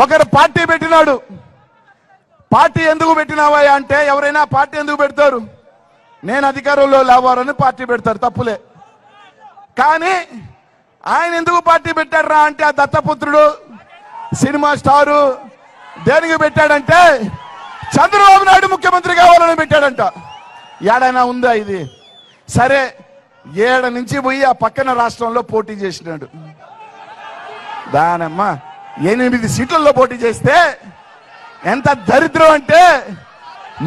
ఒకరు పార్టీ పెట్టినాడు. పార్టీ ఎందుకు పెట్టినావా అంటే, ఎవరైనా పార్టీ ఎందుకు పెడతారు? నేను అధికారంలో లేవాలని పార్టీ పెడతారు, తప్పులే. కానీ ఆయన ఎందుకు పార్టీ పెట్టారా అంటే, ఆ దత్తపుత్రుడు సినిమా స్టారు దేనికి పెట్టాడంటే, చంద్రబాబు నాయుడు ముఖ్యమంత్రి కావాలని పెట్టాడంట. ఏడైనా ఉందా ఇది? సరే, 7 నుంచి పోయి ఆ పక్కన రాష్ట్రంలో పోటీ చేసినాడు. దానమ్మ 8 సీట్లలో పోటీ చేస్తే ఎంత దరిద్రం అంటే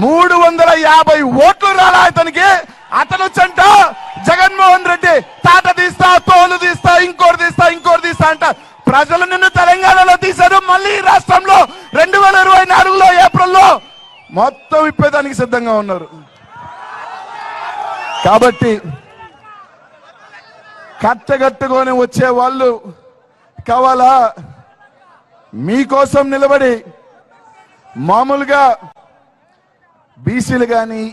350 ఓట్లు రాలా అతనికి. అతను చంట జగన్మోహన్ రెడ్డి తాట తీస్తా, తోలు తీస్తా, ఇంకోటి తీస్తా అంట. ప్రజలు నిన్ను తెలంగాణలో తీశారు, మళ్ళీ రాష్ట్రంలో 2024లో ఏప్రిల్లో మొత్తం ఇప్పేదానికి సిద్ధంగా ఉన్నారు. కాబట్టి కట్టగట్టుకొని వచ్చే వాళ్ళు కావాలా? మీకోసం నిలబడి మామూలుగా బీసీలు కానీ,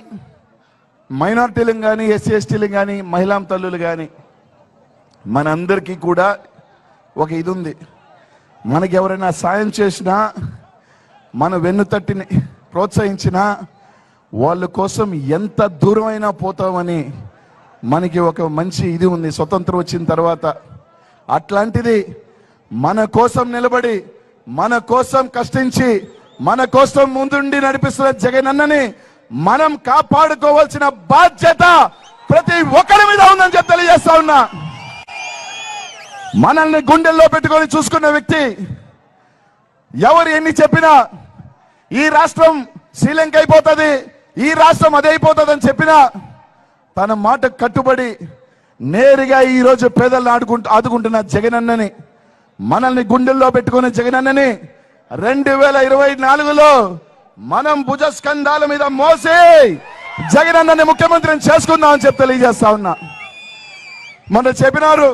మైనార్టీలు కానీ, ఎస్సీ ఎస్టీలు కానీ, మహిళా తల్లులు కానీ, మనందరికీ కూడా ఒక ఇది ఉంది. మనకి ఎవరైనా సాయం చేసినా, మన వెన్నుతట్టిని ప్రోత్సహించినా వాళ్ళ కోసం ఎంత దూరమైనా పోతామని మనకి ఒక మంచి ఇది ఉంది స్వతంత్రం వచ్చిన తర్వాత. అట్లాంటిది మన కోసం నిలబడి, మన కోసం కష్టించి, మన కోసం ముందుండి నడిపిస్తున్న జగనన్నని మనం కాపాడుకోవాల్సిన బాధ్యత ప్రతి ఒక్కరి మీద ఉందని చెప్పి తెలియజేస్తా ఉన్నా. మనల్ని గుండెల్లో పెట్టుకొని చూసుకున్న వ్యక్తి, ఎవరు ఎన్ని చెప్పినా ఈ రాష్ట్రం శ్రీలంక అయిపోతుంది, ఈ రాష్ట్రం అదే అయిపోతుంది అని చెప్పినా తన మాట కట్టుబడి నేరుగా ఈరోజు పేదలను ఆదుకుంటున్న జగనన్నని, మనల్ని గుండెల్లో పెట్టుకున్న జగనన్నని 2024లో మనం భుజస్కంధాల మీద మోసి జగనన్నని ముఖ్యమంత్రిని చేసుకుందాం అని చెప్పి తెలియజేస్తా ఉన్నా. మొన్న చెప్పినారు,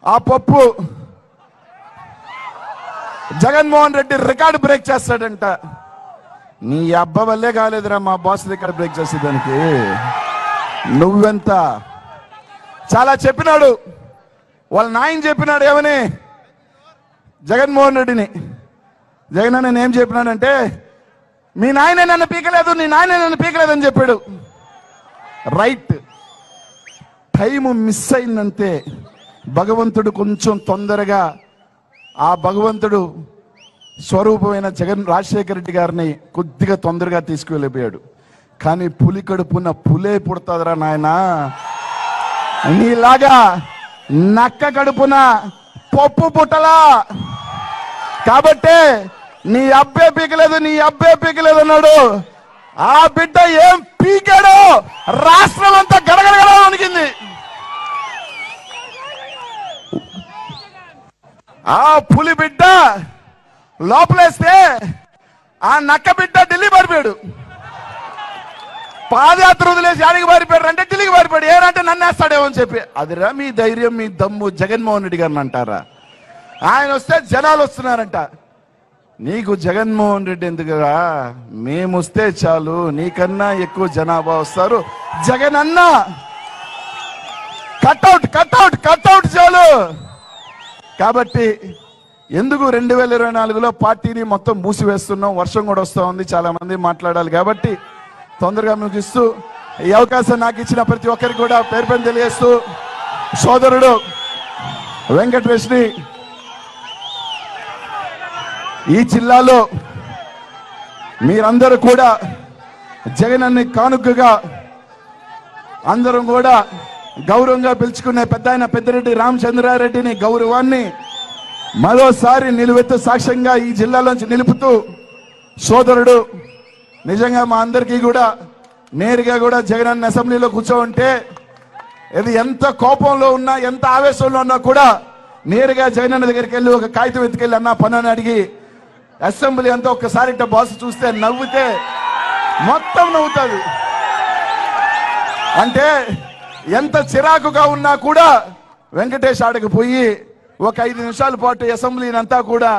ఆ పప్పు జగన్మోహన్ రెడ్డి రికార్డు బ్రేక్ చేస్తాడంట. నీ అబ్బ వల్లే కాలేదురా మా బాస్ రికార్డు బ్రేక్ చేసేదానికి. నువ్వెంత చాలా చెప్పినాడు. వాళ్ళ నాయన చెప్పినాడు ఏమని, జగన్మోహన్ రెడ్డిని. జగన్ నేను ఏం చెప్పినాడంటే, మీ నాయన నన్ను పీకలేదు, నీ నాయన నన్ను పీకలేదని చెప్పాడు. రైట్, టైము మిస్ అయిందంతే. భగవంతుడు కొంచెం తొందరగా, ఆ భగవంతుడు స్వరూపమైన రాజశేఖర రెడ్డి గారిని కొద్దిగా తొందరగా తీసుకువెళ్ళిపోయాడు. కానీ పులి కడుపున పులే పుడతాదరా నాయనా, నీలాగా నక్క కడుపున పప్పు పుట్టలా. కాబట్టి నీ అబ్బే పీకలేదు అన్నాడు. ఆ బిడ్డ ఏం పీకాడు, రాష్ట్రం అంతా గడగడగడ వణికింది. ఆ పులి బిడ్డ లోపలేస్తే ఆ నక్క బిడ్డ ఢిల్లీ పారిపోయాడు. పాదయాత్ర వదిలేసి ఆడికి పారిపోయాడు అంటే ఢిల్లీకి పారిపోయాడు. ఏరంటే నన్ను వేస్తాడేమో అని చెప్పి. అదిరా మీ ధైర్యం, మీ దమ్ము జగన్మోహన్ రెడ్డి గారిని అంటారా? ఆయన వస్తే జనాలు వస్తున్నారంట. నీకు జగన్మోహన్ రెడ్డి ఎందుకురా, మేము వస్తే చాలు, నీకన్నా ఎక్కువ జనాభా వస్తారు. జగన్ అన్న కట్అవుట్ చాలు. కాబట్టి ఎందుకు 2024లో పార్టీని మొత్తం మూసివేస్తున్నాం? వర్షం కూడా వస్తూ ఉంది, చాలా మంది మాట్లాడాలి కాబట్టి తొందరగా ముగిస్తూ ఈ అవకాశం నాకు ఇచ్చిన ప్రతి ఒక్కరికి కూడా పేరు పేరు తెలియజేస్తూ, సోదరుడు వెంకటేష్ని ఈ జిల్లాలో మీరందరూ కూడా జగనన్ని కానుకగా అందరం కూడా గౌరవంగా పిలుచుకునే పెద్దాయన పెద్దిరెడ్డి రామచంద్రారెడ్డిని గౌరవాన్ని మరోసారి నిలువెత్తు సాక్ష్యంగా ఈ జిల్లాలోంచి నిలుపుతూ, సోదరుడు నిజంగా మా అందరికీ కూడా నేరుగా కూడా జగనన్న అసెంబ్లీలో కూర్చోంటే ఇది ఎంత కోపంలో ఉన్నా, ఎంత ఆవేశంలో ఉన్నా కూడా నేరుగా జగనన్న దగ్గరికి వెళ్ళి ఒక కాగితం ఎత్తుకెళ్ళి అన్న పని అడిగి అసెంబ్లీ అంతా ఒక్కసారి బాస్ చూస్తే నవ్వుతే మొత్తం నవ్వుతుంది. అంటే ఎంత చిరాకుగా ఉన్నా కూడా వెంకటేష్ ఆడకు పోయి ఒక 5 నిమిషాల పాటు అసెంబ్లీని అంతా కూడా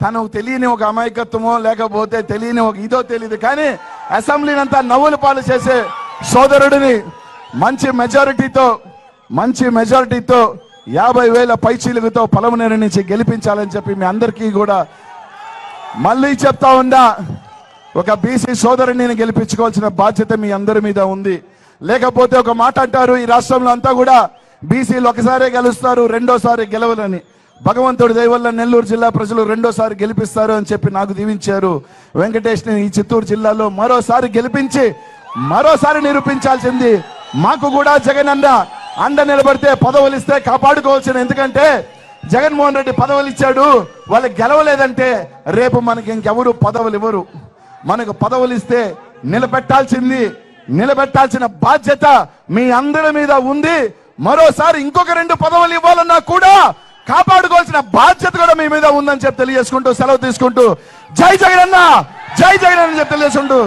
తనకు తెలియని ఒక అమాయకత్వమో లేకపోతే తెలియని ఒక ఇదో తెలియదు కానీ అసెంబ్లీని అంతా నవ్వుల పాలు చేసే సోదరుడిని మంచి మెజారిటీతో 50,000 పైచీలుగుతో పలమనేరు నుంచి గెలిపించాలని చెప్పి మీ అందరికీ కూడా మళ్ళీ చెప్తా ఉందా, ఒక బీసీ సోదరుని గెలిపించుకోవాల్సిన బాధ్యత మీ అందరి మీద ఉంది. లేకపోతే ఒక మాట అంటారు, ఈ రాష్ట్రంలో అంతా కూడా బీసీలు ఒకసారే గెలుస్తారు, రెండోసారి గెలవలని. భగవంతుడి దయ వల్ల నెల్లూరు జిల్లా ప్రజలు రెండోసారి గెలిపిస్తారు అని చెప్పి నాకు దీవించారు. వెంకటేష్ని ఈ చిత్తూరు జిల్లాలో మరోసారి గెలిపించి మరోసారి నిరూపించాల్సింది. మాకు కూడా జగన్ అన్న అండ నిలబడితే పదవులు ఇస్తే కాపాడుకోవాల్సిన, ఎందుకంటే జగన్మోహన్ రెడ్డి పదవులు ఇచ్చాడు, వాళ్ళు గెలవలేదంటే రేపు మనకి ఇంకెవరు పదవులు ఇవ్వరు. మనకు పదవులు ఇస్తే నిలబెట్టాల్సిన బాధ్యత మీ అందరి మీద ఉంది. మరోసారి ఇంకొక 2 పదవులు ఇవ్వాలన్నా కూడా కాపాడుకోవాల్సిన బాధ్యత కూడా మీ మీద ఉందని చెప్పి తెలియజేసుకుంటూ సెలవు తీసుకుంటూ జై జగన్ అన్న, జై జగన్ అని చెప్పి తెలియజేసుకుంటూ